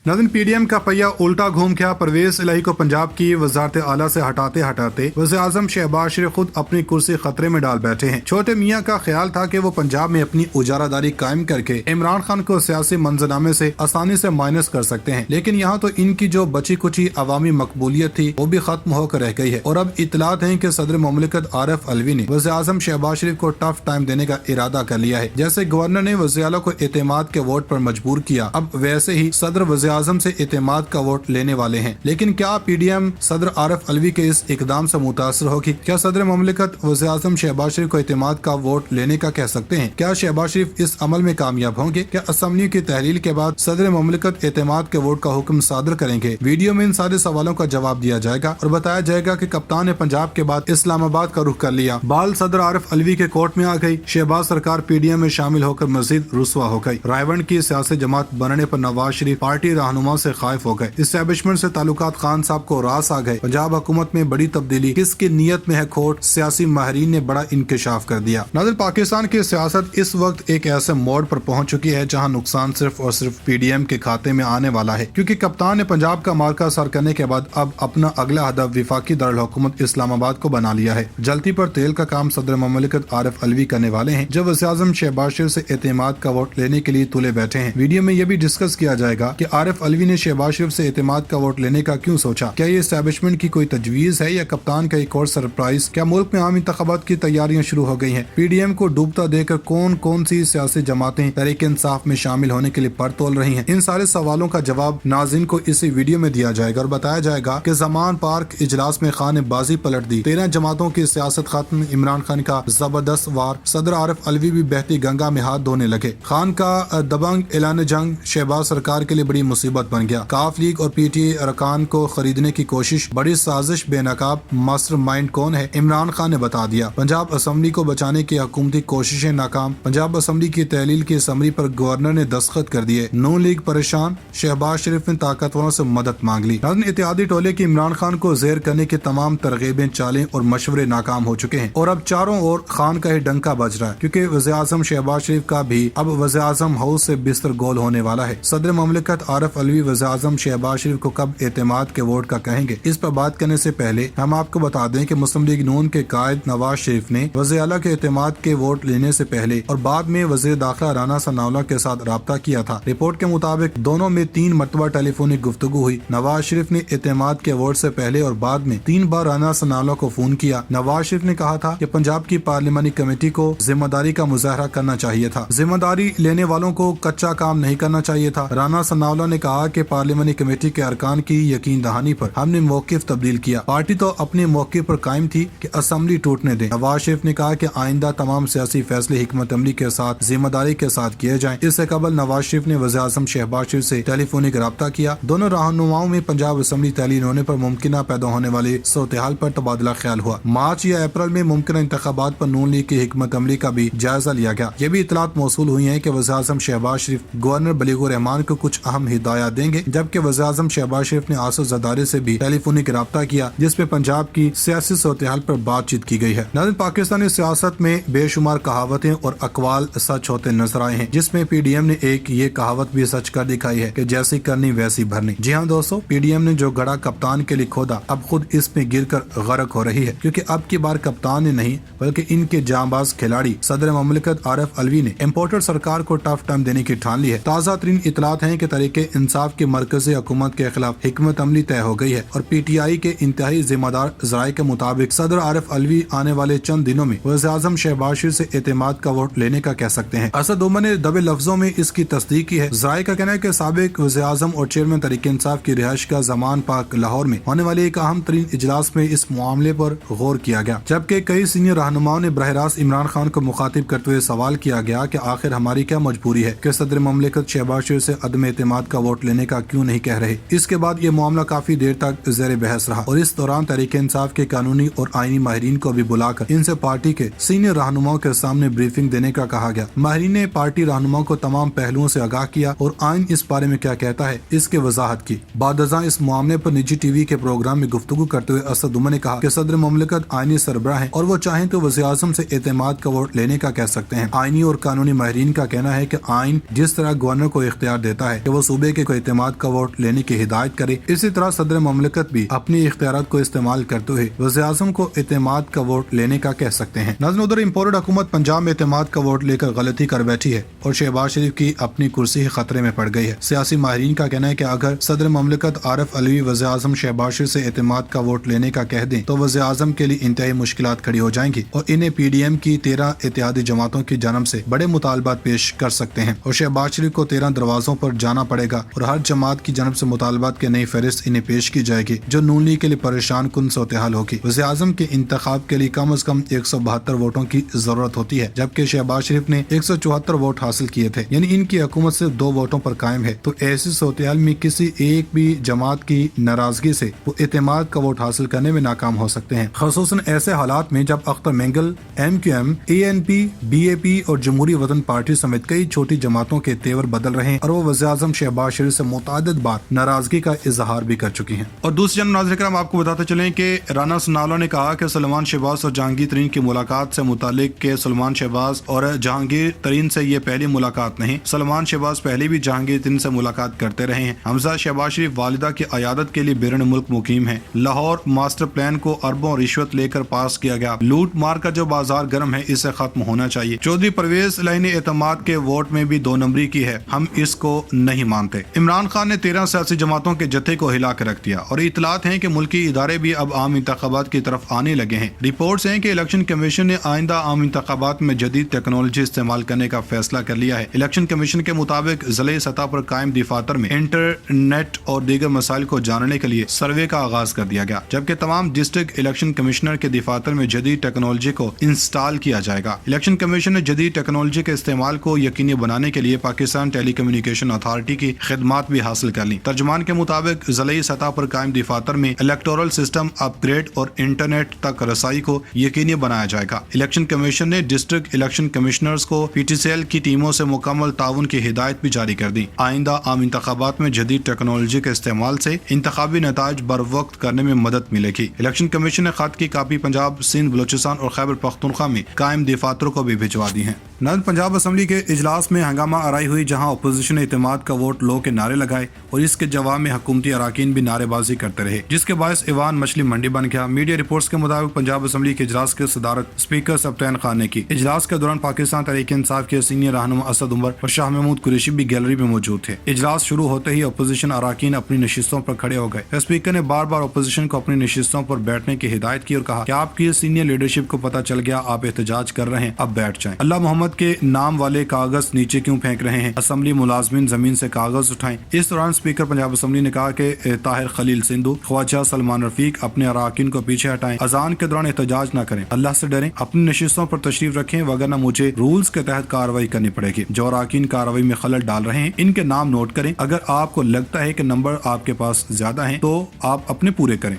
नाज़रीन, पीडीएम का पहिया उल्टा घूम गया। परवेज इलाही को पंजाब की वजारत आला से हटाते हटाते वज़ीर आज़म शहबाज शरीफ खुद अपनी कुर्सी खतरे में डाल बैठे हैं। छोटे मियाँ का ख्याल था कि वो पंजाब में अपनी उजारादारी कायम करके इमरान खान को सियासी मंजरनामे से आसानी से माइनस कर सकते हैं, लेकिन यहाँ तो इनकी जो बची कुची अवामी मकबूलियत थी वो भी खत्म होकर रह गई है। और अब इतलात है कि सदर मुमलिकत आरिफ अलवी ने वज़ीर आज़म शहबाज शरीफ को टफ टाइम देने का इरादा कर लिया है। जैसे गवर्नर ने वज़ीर आला को एतमाद के वोट पर मजबूर किया, अब वैसे ही सदर वज़ीर आज़म से एतमाद का वोट लेने वाले हैं। लेकिन क्या पीडीएम सदर आरिफ अलवी के इस इकदाम से मुतासर होगी? क्या सदर मुमलिकत वज़ीर आज़म शहबाज शरीफ को एतमाद का वोट लेने का कह सकते हैं? क्या शहबाज शरीफ इस अमल में कामयाब होंगे? क्या असेंबली की तहलील के बाद सदर मुमलिकत एतमाद के वोट का हुक्म सादर करेंगे? वीडियो में इन सारे सवालों का जवाब दिया जाएगा और बताया जाएगा कि कप्तान ने पंजाब के बाद इस्लामाबाद का रुख कर लिया। बाल सदर आरिफ अलवी के कोर्ट में आ गई। शहबाज सरकार पीडीएम में शामिल होकर मजीद रुस्वा हो गई। रायवंड की सियासी जमात बनने पर नवाज शरीफ पार्टी रहनुमा से खाइफ हो गए। इस्टेब्लिशमेंट से ताल्लुकात खान साहब को रास आ गए। पंजाब हुकूमत में बड़ी तब्दीली, किसकी नीयत में है खोट? सियासी माहिरीन ने बड़ा इंकशाफ कर दिया। नाज़रीन, पाकिस्तान की सियासत इस वक्त एक ऐसे मोड़ पर पहुंच चुकी है जहां नुकसान सिर्फ और सिर्फ पीडीएम के खाते में आने वाला है, क्योंकि कप्तान ने पंजाब का मार्का सर करने के बाद अब अपना अगला हदफ विफाकी दारुल हुकूमत इस्लामाबाद को बना लिया है। जल्दी पर तेल का काम सदर मुमलिकत आरिफ अलवी करने वाले हैं, जब वज़ीर आज़म शहबाज शरीफ से एतमाद का वोट लेने के लिए तुले बैठे हैं। वीडियो में यह भी डिस्कस किया जाएगा कि आरिफ अलवी ने शहबाज शरीफ से एतमाद का वोट लेने का क्यों सोचा। क्या ये एस्टेब्लिशमेंट की कोई तजवीज है या कप्तान का एक और सरप्राइज? क्या मुल्क में आम इंतखाबात की तैयारियां शुरू हो गई हैं? पीडीएम को डूबता देखकर कौन कौन सी सियासी जमातें तहरीक इंसाफ में शामिल होने के लिए पर तोल रही हैं? इन सारे सवालों का जवाब नाज़रीन को इसी वीडियो में दिया जाएगा और बताया जाएगा कि ज़मान पार्क इजलास में खान ने बाजी पलट दी। 13 जमातों की सियासत खत्म। इमरान खान का जबरदस्त वार। सदर आरिफ अलवी भी बहती गंगा में हाथ धोने लगे। खान का दबंग ऐलान जंग शहबाज सरकार के लिए बड़ी मुसीबत बन गया। काफ लीग और पीटीए अरकान को खरीदने की कोशिश, बड़ी साजिश, बेनकाब मास्टरमाइंड कौन है? इमरान खान ने बता दिया। पंजाब असेंबली को बचाने की हुकूमती कोशिशें नाकाम। पंजाब असेंबली की तहलील की असम्बली पर गवर्नर ने दस्तखत कर दिए। नून लीग परेशान। शहबाज शरीफ ने ताकतवरों से मदद मांग ली। इत्तेहादी टोले की इमरान खान को जेर करने की तमाम तरगीबें, चालें और मशवरे नाकाम हो चुके हैं और अब चारों ओर खान का ही डंका बज रहा है, क्योंकि वज़ीर आज़म शहबाज शरीफ का भी अब वज़ीर आज़म हाउस से बिस्तर गोल होने वाला है। सदर मुमलिकत आरिफ अलवी वज़ीर आज़म शहबाज शरीफ को कब एतमाद के वोट का कहेंगे? इस पर बात करने से पहले हम आपको बता दें कि मुस्लिम लीग नून के कायद नवाज शरीफ ने वज़ीर आला के एतमाद के वोट लेने से पहले और बाद में वज़ीर दाखिला राना सनाउल्लाह के साथ राब्ता किया था। रिपोर्ट के मुताबिक दोनों में 3 मरतबा टेलीफोनिक गुफ्तगू हुई। नवाज शरीफ ने एतमाद के वोट से पहले और बाद में 3 बार राना सनाउल्लाह को फोन किया। नवाज शरीफ ने कहा था कि पंजाब की पार्लिमानी कमेटी को जिम्मेदारी का मुजाहरा करना चाहिए था। जिम्मेदारी लेने वालों को कच्चा काम नहीं करना चाहिए था। राना सनाउल्लाह ने कहा कि पार्लिमानी कमेटी के अरकान की यकीन दहानी पर हमने मौकिफ तब्दील किया। पार्टी तो अपने मौके पर कायम थी कि असेंबली टूटने दे। नवाज शरीफ ने कहा कि आइंदा तमाम सियासी फैसले हिकमत अमली के साथ जिम्मेदारी के साथ किए जाएं। इससे कबल नवाज शरीफ ने वज़ीर आज़म शहबाज शरीफ से टेलीफोनिक राब्ता किया। दोनों रहनुमाओं में पंजाब असेंबली तहलील होने पर मुमकिन पैदा होने वाले सूरत-ए-हाल पर तबादला ख्याल हुआ। मार्च या अप्रैल में मुमकिन इंतखाबात पर नून लीग की हिकमत अमली का भी जायजा लिया गया। ये भी इतलात मौसूल हुई है कि वज़ीर आज़म शहबाज शरीफ गवर्नर बलीगुर रहमान को कुछ अहम हिदायत देंगे, जबकि वज़ीर आज़म शहबाज शरीफ ने आसिफ ज़रदारी से भी टेलीफोनिक राब्ता किया, जिसपे पंजाब की सियासी सूरत-ए-हाल पर बातचीत की गई है। नाज़रीन, पाकिस्तानी सियासत में बेशुमार कहावतें और अकवाल सच होते नजर आए हैं, जिसमें पीडीएम ने एक ये कहावत भी सच कर दिखाई है कि जैसी करनी वैसी भरनी। जी हाँ दोस्तों, पीडीएम ने जो घड़ा कप्तान के लिए खोदा अब खुद इसमें गिरकर गर्क हो रही है, क्योंकि अब की बार कप्तान ने नहीं बल्कि इनके जांबाज खिलाड़ी सदर मुमलिकत आरिफ अलवी ने इम्पोर्टर सरकार को टफ टाइम देने की ठान ली है। ताज़ा तरीन इतलात हैं कि तरीके इंसाफ की मरकजी हुकूमत के खिलाफ हिकमत अमली तय हो गई है और पीटीआई के इंतहाई जिम्मेदार जराये के मुताबिक सदर आरिफ अलवी आने वाले चंद दिनों में वज़ीर आज़म शहबाज शरीफ से एतमाद का वोट लेने का कह सकते हैं। असद उमर ने दबे लफ्जों में इसकी तस्दीक की है। जराये का कहना है कि साबिक वज़ीर आज़म और चेयरमैन तरीके इंसाफ की रिहाइश का ज़मान पार्क लाहौर में होने वाले एक अहम तरीन इजलास में इस मामले पर गौर किया गया, जबकि कई सीनियर रहनुमाओं ने बरह रास्त इमरान खान को मुखातिब करते हुए सवाल किया गया कि आखिर हमारी क्या मजबूरी है कि सदर मुमलिकत शहबाज शरीफ से अदम एतमाद का वोट लेने का क्यों नहीं कह रहे। इसके बाद ये मामला काफी देर तक ज़ेर बहस रहा और इस दौरान तहरीक इंसाफ के कानूनी और आईनी माहिरीन को भी बुलाकर इनसे पार्टी के सीनियर रहनुमाओं के सामने ब्रीफिंग देने का कहा गया। माहिरीन ने पार्टी रहनुमाओं को तमाम पहलुओं से आगाह किया और आइन इस बारे में क्या कहता है इसकी वजाहत की। बादशाह इस मामले पर निजी टीवी के प्रोग्राम में गुफ्तगू करते हुए असद उमर ने कहा कि सदर मुमलिकत आईनी सरबराह है और वो चाहें तो वज़ीर आज़म से एतमाद का वोट लेने का कह सकते हैं। आईनी और कानूनी माहिरीन का कहना है कि आइन जिस तरह गवर्नर को इख्तियार देता है कि वो सूबे ممالک کو اعتماد کا ووٹ لینے کی ہدایت کرے۔ اسی طرح صدر مملکت بھی اپنی اختیارات کو استعمال کرتے ہوئے وزیر اعظم کو اعتماد کا ووٹ لینے کا کہہ سکتے ہیں۔ ناظرین، ادھر امپورٹڈ حکومت پنجاب میں اعتماد کا ووٹ لے کر غلطی کر بیٹھی ہے اور شہباز شریف کی اپنی کرسی ہی خطرے میں پڑ گئی ہے۔ سیاسی ماہرین کا کہنا ہے کہ اگر صدر مملکت عارف علوی وزیر اعظم شہباز شریف سے اعتماد کا ووٹ لینے کا کہہ دیں تو وزیر اعظم کے لیے انتہائی مشکلات کھڑی ہو جائیں گی اور انہیں پی ڈی ایم کی 13 اتحادی جماعتوں کی جانب سے بڑے مطالبات پیش کر سکتے ہیں اور شہباز شریف کو 13 دروازوں پر جانا پڑے گا اور ہر جماعت کی جانب سے مطالبات کی نئی فہرست انہیں پیش کی جائے گی جو نون لیگ کے لیے پریشان کن صورتحال ہوگی۔ وزیر اعظم کے انتخاب کے لیے کم از کم 172 ووٹوں کی ضرورت ہوتی ہے جبکہ شہباز شریف نے 174 ووٹ حاصل کیے تھے، یعنی ان کی حکومت صرف 2 ووٹوں پر قائم ہے۔ تو ایسی صورتحال میں کسی ایک بھی جماعت کی ناراضگی سے وہ اعتماد کا ووٹ حاصل کرنے میں ناکام ہو سکتے ہیں، خصوصاً ایسے حالات میں جب Akhtar Mengal, M Q M, A N P, B A P اور جمہوری وطن پارٹی سمیت کئی چھوٹی جماعتوں کے تیور بدل رہے ہیں اور وہ وزیر اعظم شہباز شریف سے متعدد بار ناراضگی کا اظہار بھی کر چکی ہیں۔ اور دوسری جانب ناظرین کرام، آپ کو بتاتے چلیں کہ رانا ثناءاللہ نے کہا کہ سلمان شہباز اور جہانگیر ترین کی ملاقات سے متعلق کہ سلمان شہباز اور جہانگیر ترین سے یہ پہلی ملاقات نہیں، سلمان شہباز پہلے بھی جہانگیر ترین سے ملاقات کرتے رہے ہیں۔ حمزہ شہباز شریف والدہ کی عیادت کے لیے بیرون ملک مقیم ہیں۔ لاہور ماسٹر پلان کو اربوں رشوت لے کر پاس کیا گیا۔ لوٹ مار کا جو بازار گرم ہے اسے ختم ہونا چاہیے۔ چودھری پرویز الہی نے اعتماد کے ووٹ میں بھی 2 نمبری کی ہے، ہم اس کو نہیں مانتے۔ عمران خان نے 13 سیاسی جماعتوں کے جتھے کو ہلا کے رکھ دیا اور اطلاعات ہیں کہ ملکی ادارے بھی اب عام انتخابات کی طرف آنے لگے ہیں۔ رپورٹس ہیں کہ الیکشن کمیشن نے آئندہ عام انتخابات میں جدید ٹیکنالوجی استعمال کرنے کا فیصلہ کر لیا ہے۔ الیکشن کمیشن کے مطابق ضلعی سطح پر قائم دفاتر میں انٹرنیٹ اور دیگر مسائل کو جاننے کے لیے سروے کا آغاز کر دیا گیا، جبکہ تمام ڈسٹرکٹ الیکشن کمشنر کے دفاتر میں جدید ٹیکنالوجی کو انسٹال کیا جائے گا۔ الیکشن کمیشن نے جدید ٹیکنالوجی کے استعمال کو یقینی بنانے کے لیے پاکستان ٹیلی کمیونیکیشن اتھارٹی کی خدمات بھی حاصل کر لی۔ ترجمان کے مطابق ضلعی سطح پر قائم دفاتر میں الیکٹورل سسٹم اپ گریڈ اور انٹرنیٹ تک رسائی کو یقینی بنایا جائے گا۔ الیکشن کمیشن نے ڈسٹرکٹ الیکشن کمشنرز کو پی ٹی سی ایل کی ٹیموں سے مکمل تعاون کی ہدایت بھی جاری کر دی۔ آئندہ عام انتخابات میں جدید ٹیکنالوجی کے استعمال سے انتخابی نتائج بر وقت کرنے میں مدد ملے گی۔ الیکشن کمیشن نے خط کی کاپی پنجاب، سندھ، بلوچستان اور خیبر پختونخوا میں قائم دفاتروں کو بھی بھجوا دی ہیں۔ نارمل پنجاب اسمبلی کے اجلاس میں ہنگامہ آرائی ہوئی، جہاں اپوزیشن نے اعتماد کا ووٹ لو کے نعرے لگائے اور اس کے جواب میں حکومتی اراکین بھی نعرے بازی کرتے رہے، جس کے باعث ایوان مچھلی منڈی بن گیا۔ میڈیا رپورٹس کے مطابق پنجاب اسمبلی کے اجلاس کی صدارت اسپیکر سبطین خان نے کی۔ اجلاس کے دوران پاکستان تحریک انصاف کے سینئر رہنما اسد عمر اور شاہ محمود قریشی بھی گیلری میں موجود تھے۔ اجلاس شروع ہوتے ہی اپوزیشن اراکین اپنی نشستوں پر کھڑے ہو گئے۔ اسپیکر نے بار بار اپوزیشن کو اپنی نشستوں پر بیٹھنے کی ہدایت کی اور کہا کہ آپ کی سینئر لیڈرشپ کو پتہ چل گیا آپ احتجاج کر رہے ہیں، اب بیٹھ جائیں۔ اللہ محمد کے نام والے کاغذ نیچے کیوں پھینک رہے ہیں؟ اسمبلی ملازمین زمین سے کاغذ اٹھائیں۔ اس دوران اسپیکر پنجاب اسمبلی نے کہا کہ طاہر خلیل سندھو، خواجہ سلمان رفیق اپنے اراکین کو پیچھے ہٹائیں، اذان کے دوران احتجاج نہ کریں، اللہ سے ڈریں، اپنی نشستوں پر تشریف رکھیں وگرنہ مجھے رولز کے تحت کارروائی کرنی پڑے گی۔ جو اراکین کارروائی میں خلل ڈال رہے ہیں ان کے نام نوٹ کریں، اگر آپ کو لگتا ہے کہ نمبر آپ کے پاس زیادہ ہیں تو آپ اپنے پورے کریں۔